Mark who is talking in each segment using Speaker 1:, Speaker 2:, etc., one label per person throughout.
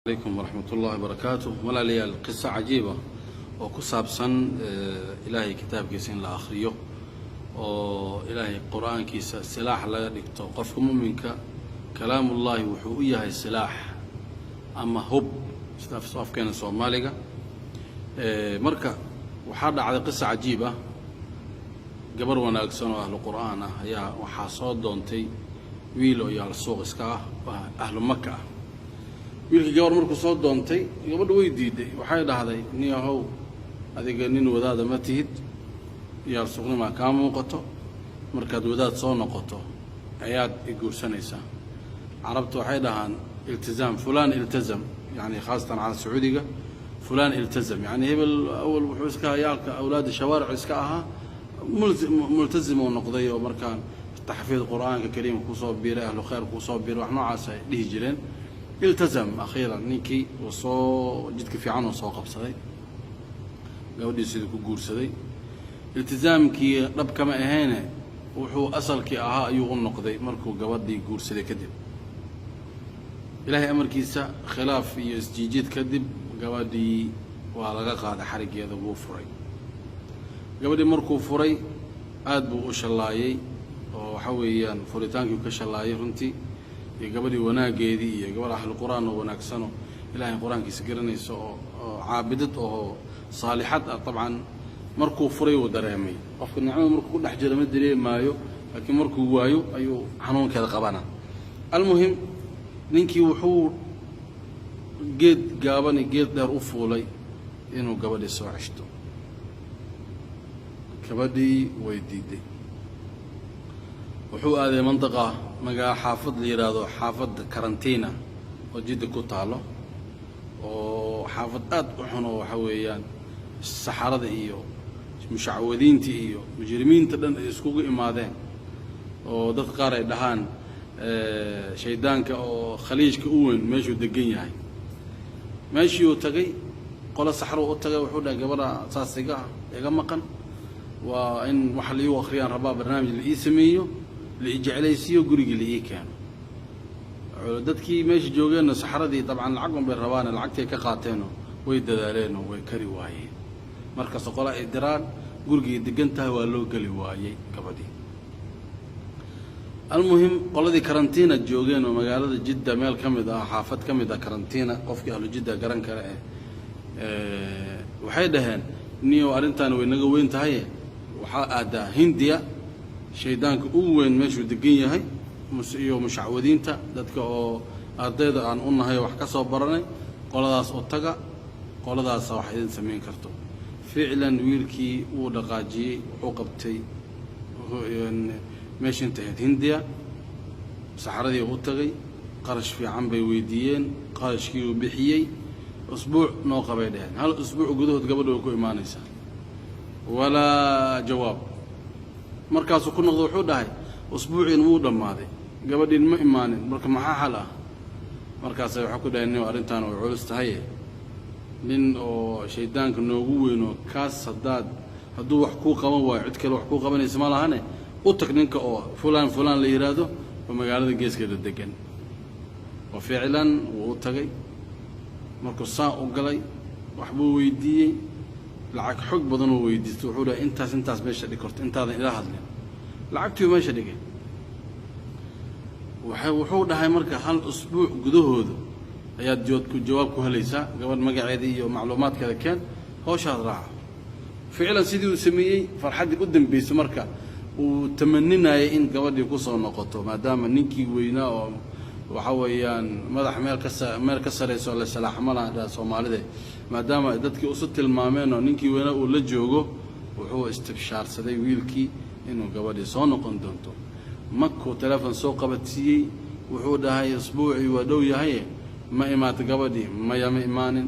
Speaker 1: عليكم ورحمة الله وبركاته. ولا لي القصة عجيبة وكسابسن إلهي كتاب كيسين لآخريه وإلهي قرآن كيس سلاح لا يدكتو قفكم منك كلام الله وحوية السلاح أما هب صاف كان صومالية مركا وحاد على قصة عجيبة قبر وانا أكسنوا أهل القرآن يا وحاصود دونتي ويلو يا السوق اسكا أهل مكة wiilkii gabar markuu soo doontay gabadhu way diiday waxay dhahday niyahow adiga nin wadaada ma tihid yaa suuqnima ka muuqato markaad wadaad soo noqoto ayaad guursanaysaa carabtu waxay dhahaan iltizam fulan iltazam yani khaasatan aan sacuudiga fulan iltazam yani hebel awal wuxuu iska yaalka awlaad shawaaric iska aha multazim oo noqday oo markaan taxfiid quraanka kariimka ku soo biiray ahlu khayr ku soo biiray wax noocaas ay dhihi jireen التزم أخيرا نيكي وصو جدك في عنه صو قبصدي جودي سيدك جورسدي التزام كي رب كما إهانة وحو أصل كي أها يغن نقضي مركو جودي جورسدي كذب إلهي أمر كيسا خلاف يسجيد كذب جودي وعلى قاعد حرق هذا هو فري جودي مركو فري أدبو إن شاء الله وحويان فريتانك وكش الله يرنتي gabadhii wanaageedii iyo gabar ahlu quraan oo wanaagsan oo ilaahay quraankiisa garanayso oo caabidad oo saalixad ah tabcan markuu furay oo dareemay qofka nicmo markuu dhex jiro ma dareemayo laakiin markuu waayo ayuu xanuunkeeda qabana almuhim ninkii wuxuu geed gaaban geed dheer u fuulay inuu gabadhii soo ceshto gabadhii way diiday wuxuu aaday mantaqa magaa xaafad la yiraahdo xaafad karantiina oo jidda ku taalo oo xaafad aad u xun oo waxa weeyaan saxarada iyo mushacwadiinta iyo mujrimiinta dhan ay iskugu imaadeen oo dad qaar ay dhahaan shaydaanka oo khaliijka u weyn meeshuu degan yahay meeshii uu tagay qola saxaro u tagay wuxuu dhahay gabadha saasiga iga maqan waa in wax la ii akhriyaan rabaa barnaamij la ii sameeyo لإجعليسيو قريق اللي كان دتكي ماشي جوجينا سحردي طبعا العقم بالروان العقتي كقاتينه ويددالينه ويكري واي مركز قلاء الدران قرقي دقنتها ولو قلي واي كبدي المهم قلدي كرنتينا جوجين ومقالة جدة ميل كمدا حافظ كمدا كرنتينا قفك أهل جدة قرن كرأي وحيدهن نيو أرنتان وينقو وين تهي وحادا هندية شيدانك أول ماشوا دقية هاي مسيو مشعوذين تا دتك أو أرضي عن أنها هي وحكسوا برني قال داس أتجا قال داس واحدين سمين كرتو فعلا ويلكي ودقاجي عقبتي يعني ماشي انتهت هندية سحردي أتجي قرش في عم بيويدين قرش كيلو بحيي أسبوع نوقع بيدهن هل أسبوع جدود قبل وكو إيمانيسا ولا جواب مركز كنا ضوحوا ده أسبوعين مو دمادي قبل ما إيمان مركز محا حلا مركز يحكوا ده إنه أرنتان وعلست هاي لين أو شيطان كنا جوه إنه كاس صداد هدو حقوق ما وعد كلو حقوق ما نسمع لها هني وتكنيك أو فلان اللي يراده وما قال هذا جيس كده دقن وفعلا وتجي مركز صاع وقلي وحبوا ويدي لعك حق بدنه ويدي تروحوا انتاس ماشي ديكورت انت هذا الى هذا لعبتي ماشي دقي وحو دحاي marka hal usbuuc gudahooda ayaa jawaabku helaysa gabadh magaceedii iyo macluumaadkeeda keen hawshaad raaca ficlan sidii uu sameeyay farxadii u dambeysay marka uu tamaninaayay in gabadhii ku soo noqoto maadaama ninkii weynaa oo waxa weeyaan madax meel ka sareyso la salaaxmada Soomaalida maadaama dadkii u soo tilmaameen oo ninkii weynaa uu la joogo wuxuu istibshaarsaday wiilkii inuu gabadhii soo noqon doonto makuu telefoon soo qabatiyay wuxuu dhahay usbuuci waa dhow yahay ma imaat gabadhii ma imaanin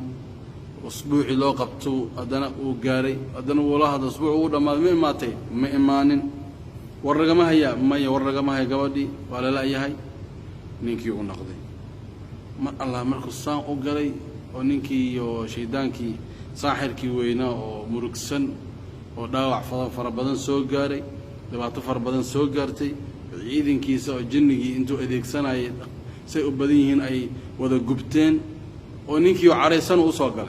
Speaker 1: usbuuci loo qabto adana uu gaaray adana walaahada usbuuc uu dhamaad ma imaatay ma imaanin warragama haya gabadhii waa la yahay ninkii uu noqday mar Allah markuu saan u galay oo ninkii iyo shaydaankii saaxirkii weynaa oo murugsan oo dhaawac fara badan soo gaaray dhibaato fara badan soo gaartay ciidankiisa oo jinnigii intuu adeegsanayay say u badan yihiin ay wada gubteen ونينكي وعريسان وصوغل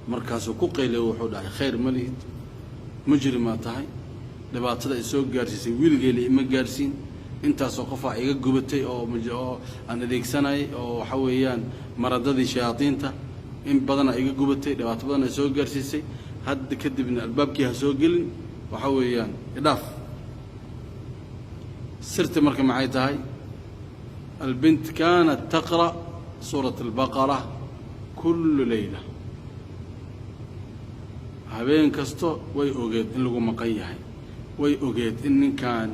Speaker 1: مركزو كوقيلي وحودا خير مليد مجرمات هاي dhibaatada ay soo gaarsiisay wiilgeeli ima gaarsiin intaas oo qof ay iga gubatay oo aan adeegsanay oo waxa weeyaan maradadii shayaatiinta in badan ay iga gubatay dhibaato badan ay soo gaarsiisay hadda kadibna albaabkii ha soo gelin waxa weeyaan idhaaf sirta marka maxay tahay البنت كانت تقرأ سورة البقرة كل ليلة هبين كستو way ogeed in lagu maqan yahay way ogeed in ninkan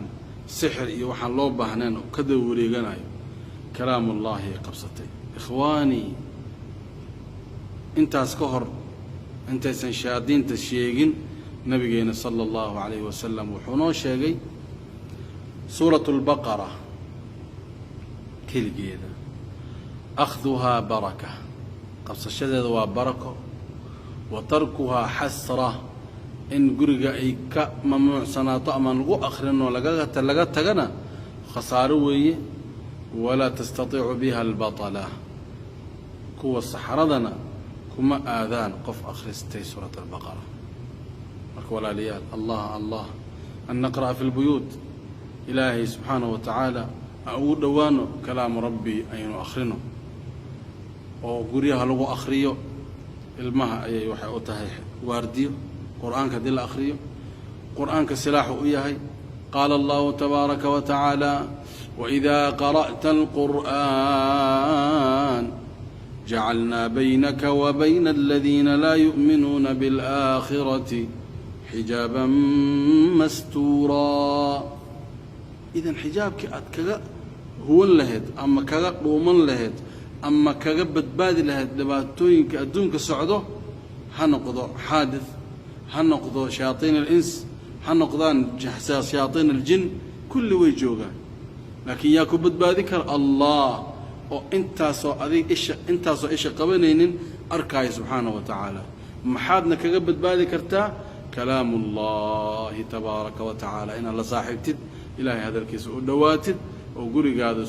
Speaker 1: sixir iyo waxa loo baahnaan oo ka wareeganayo kalaamullaahi qabsatay ikhwaani intaas ka hor intaysan shaadiinta sheegin nabigeena sallallahu alayhi wasallam wuxuu noo sheegay suuratul baqara keligeeda akhduha baraka qabsashadeeda waa barako wa tarkuha hasra in guriga ay ka mamnuucsanaato ama lagu akhrino laga tagana khasaaro weeye wala tastatiicu biha albatala kuwa saxaradana kuma aadaan qof akhristay suurat albaqara marka walaaliyaal allah an naqra fi albuyut ilaahi subhanahu wa ta'ala au dhawaano kalaam rabbi aynu akhrino oo guriyaha lagu akhriyo ilmaha ayay waxay u tahay waardiyo قرآن كدل أخريه قرآن كسلاح إياهي قال الله تبارك وتعالى وإذا قرأت القرآن جعلنا بينك وبين الذين لا يؤمنون بالآخرة حجابا مستورا إذن حجابك أتكغى هو اللهد أما كغى قومن لهد أما كغى بدبادي لهد لباتوين كأدون كسعوده هنقضوا حادث هنقضوا شياطين الإنس هنقضان شياطين الجن كل ويجوغا لكن ياكو بدبادكر الله انتاسو إيش قبنين أركاي سبحانه وتعالى محادنا كقبد بادكرتا كلام الله تبارك وتعالى إن الله صاحبتد إلهي هذا الكيس ودواتد وقولي قادوا